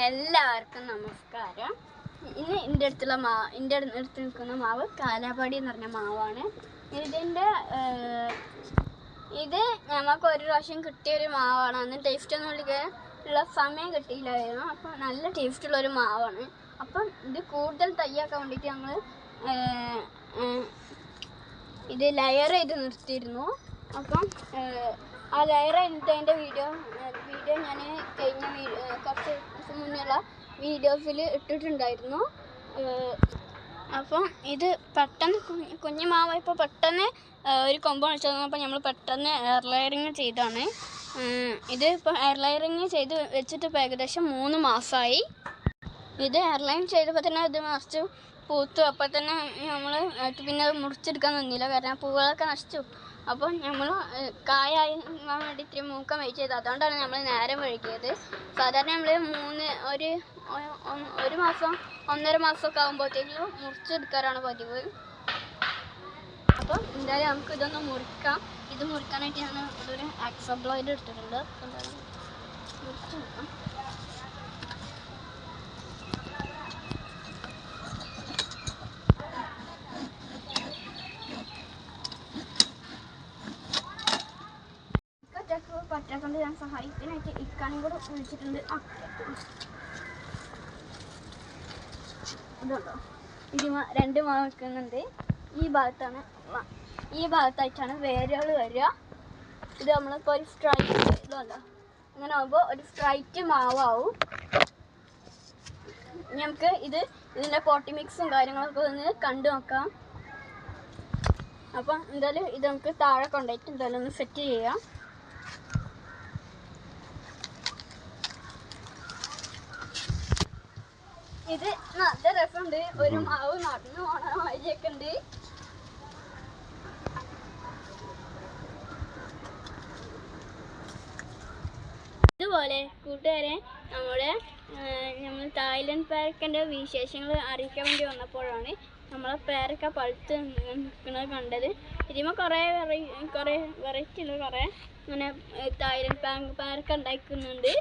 എല്ലാവർക്കും നമസ്കാരം. ഇന്ന് എൻ്റെ അടുത്ത് നിൽക്കുന്ന മാവ് കാലാപാടി എന്ന് പറഞ്ഞ മാവാണ്. ഇത് ഞങ്ങൾക്ക് ഒരു പ്രാവശ്യം കിട്ടിയൊരു മാവാണ്. അന്ന് ടേസ്റ്റ് ഒന്നും ഉള്ള സമയം കിട്ടിയില്ലായിരുന്നു. അപ്പം നല്ല ടേസ്റ്റുള്ളൊരു മാവാണ്. അപ്പം ഇത് കൂടുതൽ തയ്യാക്കാൻ വേണ്ടിയിട്ട് ഞങ്ങൾ ഇത് ലെയർ ചെയ്ത് നിർത്തിയിരുന്നു. അപ്പം ആ ലെയർ ചെയ്തതിൻ്റെ വീഡിയോ ഞാൻ കഴിഞ്ഞ കുറച്ച് ദിവസം മുന്നുള്ള വീഡിയോസിൽ ഇട്ടിട്ടുണ്ടായിരുന്നു. അപ്പം ഇത് പെട്ടെന്ന് കുഞ്ഞു മാവായപ്പോൾ പെട്ടെന്ന് ഒരു കൊമ്പ് വെച്ച് തന്നപ്പോൾ നമ്മൾ പെട്ടെന്ന് എയർ ലെയറിങ് ചെയ്താണ്. ഇത് ഇപ്പോൾ എയർ ലെയറിങ് ചെയ്ത് വെച്ചിട്ട് ഇപ്പോൾ ഏകദേശം 3 മാസമായി. ഇത് എയർ ലൈൻ ചെയ്തപ്പോൾ തന്നെ ഇത് നിറച്ച് പൂത്തു. അപ്പോൾ തന്നെ നമ്മൾ പിന്നെ മുറിച്ചെടുക്കാൻ നിന്നില്ല, കാരണം പൂവുകളൊക്കെ നശിച്ചു. അപ്പോൾ നമ്മൾ കായായി വേണ്ടി ഇത്തിരി മൂക്കം വെയിറ്റ് ചെയ്തു. അതുകൊണ്ടാണ് നമ്മൾ നേരം വൈകിയത്. സാധാരണ നമ്മൾ ഒരു മാസം 1.5 മാസമൊക്കെ ആകുമ്പോഴത്തേക്കും മുറിച്ചെടുക്കാറാണ് പതിവ്. അപ്പം എന്തായാലും നമുക്ക് ഇതൊന്ന് മുറിക്കാം. ഇത് മുറിക്കാനായിട്ട് ഞാൻ ഒരു ആക്സോ ബ്ലേഡ് എടുത്തിട്ടുണ്ട്. എന്തായാലും മുറിച്ച് നോക്കാം. പറ്റാക്കൊണ്ട് ഞാൻ സഹായത്തിനായിട്ട് ഇക്കാനും കൂടെ വിളിച്ചിട്ടുണ്ട്. ഇതുണ്ടോ, 2 മാവ് വെക്കുന്നുണ്ട്. ഈ ഭാഗത്തായിട്ടാണ് വേരുകൾ വരിക. ഇത് നമ്മളിപ്പോൾ ഒരു സ്ട്രൈറ്റ് ഇതുണ്ടോ, ഇങ്ങനെ ആകുമ്പോൾ ഒരു സ്ട്രൈറ്റ് മാവാവും. നമുക്ക് ഇതിൻ്റെ പോട്ടി മിക്സും കാര്യങ്ങളൊക്കെ ഒന്ന് കണ്ടു നോക്കാം. അപ്പം എന്തായാലും ഇത് നമുക്ക് താഴെ കൊണ്ടുപോയിട്ട് എന്തായാലും ഒന്ന് സെറ്റ് ചെയ്യാം. ഇത് നല്ല രസമുണ്ട്. ഒരു മാവ് നടന്നു പോണ മാതിരിയൊക്കെ ഉണ്ട്. ഇതുപോലെ കൂട്ടുകാരെ നമ്മൾ തായ്ലൻഡ് പേരക്കൻ്റെ വിശേഷങ്ങൾ അറിയിക്കാൻ വേണ്ടി വന്നപ്പോഴാണ് നമ്മളെ പേരക്ക പഴുത്ത് നിൽക്കുന്നത് കണ്ടത്. ഇതിന്മേൽ കുറേ വെറൈറ്റി ഉള്ള കുറേ ഇങ്ങനെ തായ്ലൻഡ് പേരക്ക ഉണ്ടാക്കുന്നുണ്ട്.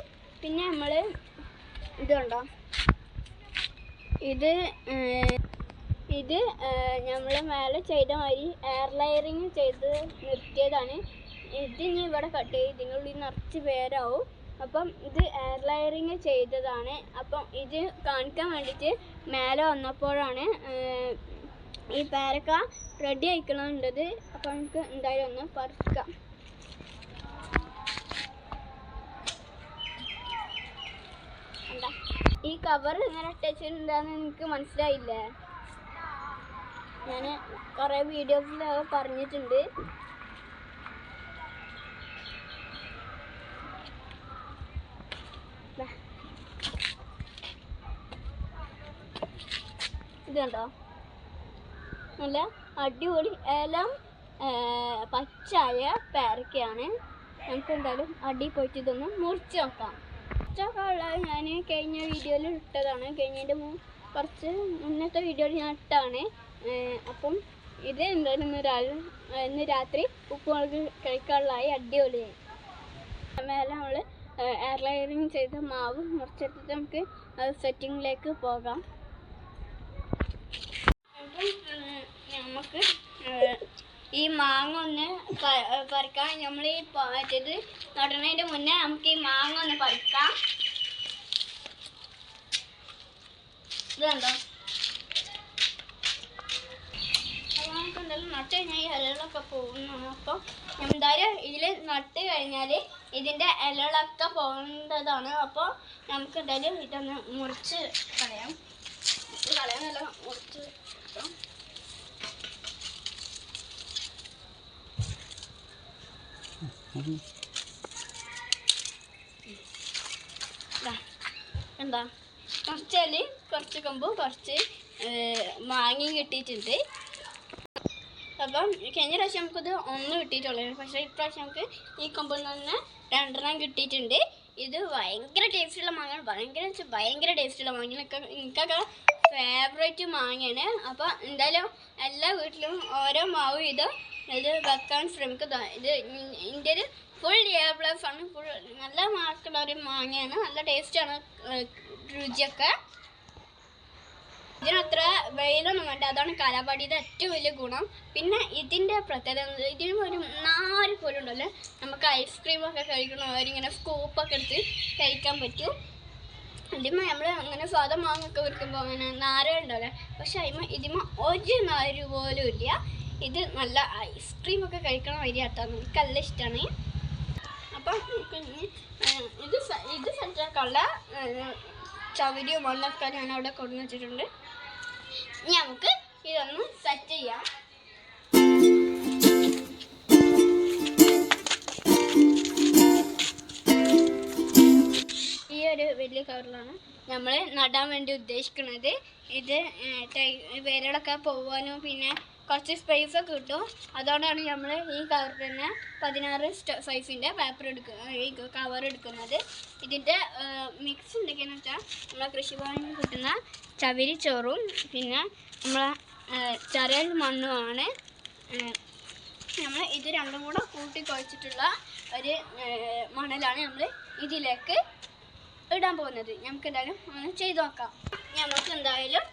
പിന്നെ നമ്മൾ ഇത് കണ്ടോ, ഇത് നമ്മൾ മേലെ ചെയ്ത മാതിരി എയർ ലെയറിങ് ചെയ്ത് നിർത്തിയതാണ്. ഇതിനി ഇവിടെ കട്ട് ചെയ്ത് ഇതിനുള്ളിൽ നിറച്ച് പേരാവും. അപ്പം ഇത് എയർ ലെയറിങ് ചെയ്തതാണ്. അപ്പം ഇത് കാണിക്കാൻ വേണ്ടിയിട്ട് മേലെ വന്നപ്പോഴാണ് ഈ പേരക്ക റെഡി ആയിക്കണുണ്ടത്. അപ്പം നമുക്ക് എന്തായാലും ഒന്ന് പറിക്കാം. എന്താ ഈ കവർ ഇങ്ങനെ ഇട്ടുവെച്ചിട്ടുണ്ടെന്ന് എനിക്ക് മനസ്സിലായില്ലേ? ഞാൻ കുറേ വീഡിയോസിൽ പറഞ്ഞിട്ടുണ്ട്. ഇത് കണ്ടോ, നല്ല അടിപൊളി എല്ലാം പച്ചായ പേരക്കയാണ്. നമുക്ക് എന്തായാലും അടി പോയിട്ട് ഇതൊന്ന് മുറിച്ച് നോക്കാം. ഞാൻ കഴിഞ്ഞ വീഡിയോയിൽ ഇട്ടതാണ്. കഴിഞ്ഞതിൻ്റെ കുറച്ച് മുന്നത്തെ വീഡിയോയിൽ ഞാൻ ഇട്ടാണ്. അപ്പം ഇത് എന്തായാലും ഇന്ന് രാത്രി ഉപ്പുമുളക് കഴിക്കാനുള്ളതായി. അടിപൊളിയായി. മേലെ നമ്മൾ എയർ ലെയറിങ് ചെയ്ത മാവ് മുറിച്ചെടുത്തിട്ട് നമുക്ക് സെറ്റിങ്ങിലേക്ക് പോകാം. നമുക്ക് ഈ മാങ്ങ ഒന്ന് പറിക്കാം. നമ്മൾ ഈ മറ്റേത് നടണതിൻ്റെ മുന്നേ നമുക്ക് ഈ മാങ്ങ ഒന്ന് പറിക്കാം. ഇത് കണ്ടോ, അപ്പോൾ നമുക്ക് എന്തായാലും നട്ട് കഴിഞ്ഞാൽ ഈ ഇലകളൊക്കെ പോകുന്നതാണ്. അപ്പോൾ എന്തായാലും ഇതിൽ നട്ട് കഴിഞ്ഞാൽ ഇതിൻ്റെ ഇലകളൊക്കെ പോകേണ്ടതാണ്. അപ്പോൾ നമുക്ക് എന്തായാലും ഇതൊന്ന് മുറിച്ച് കളയാം. കളയാനല്ല, മുറിച്ച് കിട്ടാം. എന്താ കുറച്ച് കൊമ്പ് കുറച്ച് മാങ്ങയും കിട്ടിയിട്ടുണ്ട്. അപ്പം കഴിഞ്ഞ പ്രാവശ്യം നമുക്കിത് 1 കിട്ടിയിട്ടുള്ളൂ. പക്ഷേ ഇപ്രാവശ്യം നമുക്ക് ഈ കൊമ്പിൽ നിന്ന് 2 കിട്ടിയിട്ടുണ്ട്. ഇത് ഭയങ്കര ടേസ്റ്റുള്ള മാങ്ങയാണ്. ഭയങ്കര ടേസ്റ്റുള്ള മാങ്ങ. എനിക്കൊക്കെ ഫേവറേറ്റ് മാങ്ങയാണ്. അപ്പോൾ എന്തായാലും എല്ലാ വീട്ടിലും ഓരോ മാവ് ഇത് വെക്കാൻ ശ്രമിക്കുക. ഇത് ഇതിൻ്റെ ഒരു ഫുൾ A+ ആണ്. നല്ല മാർക്കുള്ള ഒരു മാങ്ങയാണ്. നല്ല ടേസ്റ്റാണ് രുചിയൊക്കെ. ഇതിനത്ര വെയിലൊന്നും വേണ്ട, അതാണ് കാലാപാടിയുടെ ഏറ്റവും വലിയ ഗുണം. പിന്നെ ഇതിൻ്റെ പ്രത്യേകത ഇതിന് ഒരു നാര് പോലും ഉണ്ടല്ലോ, നമുക്ക് ഐസ്ക്രീമൊക്കെ കഴിക്കണവരിങ്ങനെ സ്കൂപ്പൊക്കെ എടുത്ത് കഴിക്കാൻ പറ്റും. ഇതിമ നമ്മൾ അങ്ങനെ സാധാ മാങ്ങൊക്കെ വെക്കുമ്പോൾ അങ്ങനെ നാര ഉണ്ടല്ലേ, പക്ഷെ ഇതിമ ഒരു നാര് പോലും ഇല്ല. ഇത് നല്ല ഐസ്ക്രീമൊക്കെ കഴിക്കണ വരികട്ടോ, എനിക്ക് നല്ല ഇഷ്ടമാണ്. അപ്പം ഇത് സെറ്റാക്കാനുള്ള ചവരിയും മണ്ണൊക്കെ ഞാൻ അവിടെ കൊണ്ടു വെച്ചിട്ടുണ്ട്. ഇനി നമുക്ക് ഇതൊന്ന് സെറ്റ് ചെയ്യാം. ഈ ഒരു വലിയ കവറിലാണ് നമ്മൾ നടാൻ വേണ്ടി ഉദ്ദേശിക്കുന്നത്. ഇത് വേരുകളൊക്കെ പോവാനും പിന്നെ കുറച്ച് സ്പേസ് ഒക്കെ കിട്ടും. അതുകൊണ്ടാണ് നമ്മൾ ഈ കവറിൽ തന്നെ 16 സൈസിൻ്റെ പേപ്പർ ഈ കവർ എടുക്കുന്നത്. ഇതിൻ്റെ മിക്സ് എന്തൊക്കെയാണെന്ന് വെച്ചാൽ നമ്മളെ കൃഷിഭവനിൽ കിട്ടുന്ന ചകിരിച്ചോറും പിന്നെ നമ്മളെ ചെറിയ മണ്ണുമാണ്. നമ്മൾ ഇത് രണ്ടും കൂടെ കൂട്ടി കുഴച്ചിട്ടുള്ള ഒരു മണലാണ് നമ്മൾ ഇതിലേക്ക് ഇടാൻ പോകുന്നത്. നമുക്ക് എന്തായാലും ഒന്ന് ചെയ്ത് നോക്കാം. നമുക്ക് എന്തായാലും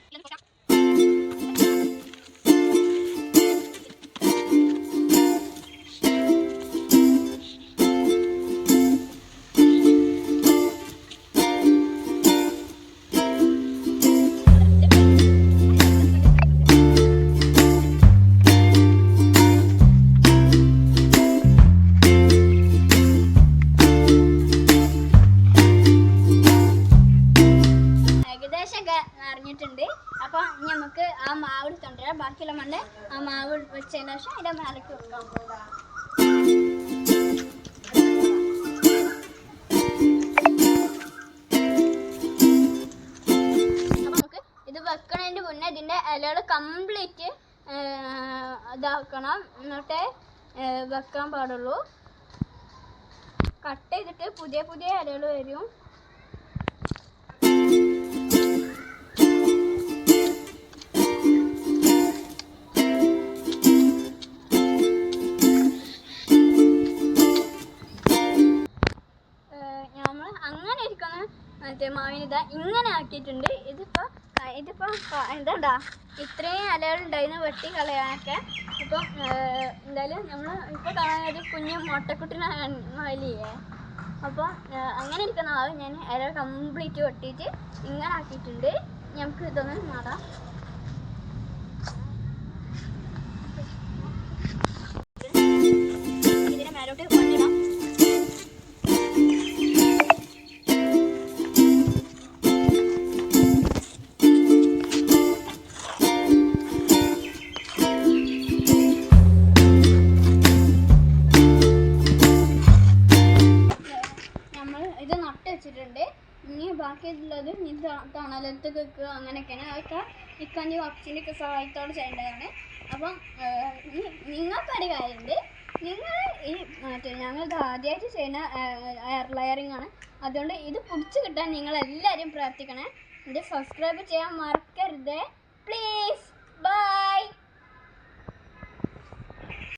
നിറഞ്ഞിട്ടുണ്ട്. അപ്പോൾ നമുക്ക് ആ മാവ് എടുത്തോണ്ടിരാം. ബാക്കിയുള്ള മണ്ണ് ആ മാവ് വെച്ചതിന് ശേഷം അതിൻ്റെ മേലേക്ക് വെക്കാം. അപ്പം നമുക്ക് ഇത് വെക്കണതിൻ്റെ മുന്നേ ഇതിൻ്റെ ഇലകൾ കംപ്ലീറ്റ് ഇതാക്കണം, എന്നിട്ടേ വെക്കാൻ പാടുള്ളൂ. കട്ട് ചെയ്തിട്ട് പുതിയ പുതിയ ഇലകൾ വരും. അങ്ങനെ ഇരിക്കുന്ന മറ്റേ മാവിനിതാ ഇങ്ങനെ ആക്കിയിട്ടുണ്ട്. ഇതിപ്പോൾ എന്താ ഇത്രയും ഇലകളുണ്ടായിരുന്നു വെട്ടി കളയാനൊക്കെ. ഇപ്പം എന്തായാലും നമ്മൾ ഇപ്പോൾ കാണാൻ ഒരു കുഞ്ഞ് മുട്ടക്കുട്ടിനെ മാവില്ലേ. അപ്പോൾ അങ്ങനെ ഇരിക്കുന്ന മാവ് ഞാൻ ഇല കംപ്ലീറ്റ് വെട്ടിയിട്ട് ഇങ്ങനെ ആക്കിയിട്ടുണ്ട്. നമുക്ക് ഇതൊന്ന് നടാം. ഇതിന് മേലോട്ട് മണ്ണിടാം. ഇത് നട്ട് വെച്ചിട്ടുണ്ട്. ഇനി ബാക്കിയുള്ളത് തണലത്ത് വെക്കുക അങ്ങനെയൊക്കെയാണ്. അതൊക്കെ ഇക്കാൻ്റെ ഓപ്ഷൻ്റെ ഒക്കെ സഹായത്തോടെ ചെയ്യേണ്ടതാണ്. അപ്പം നിങ്ങൾക്കൊരു കാര്യമുണ്ട്, നിങ്ങൾ ഈ ഞങ്ങൾ ആദ്യമായിട്ട് ചെയ്യുന്ന എയർ ലെയറിംഗ് ആണ്. അതുകൊണ്ട് ഇത് പിടിച്ച് കിട്ടാൻ നിങ്ങളെല്ലാവരും പ്രാർത്ഥിക്കണേ. ഇത് സബ്സ്ക്രൈബ് ചെയ്യാൻ മറക്കരുത് പ്ലീസ്. ബൈ.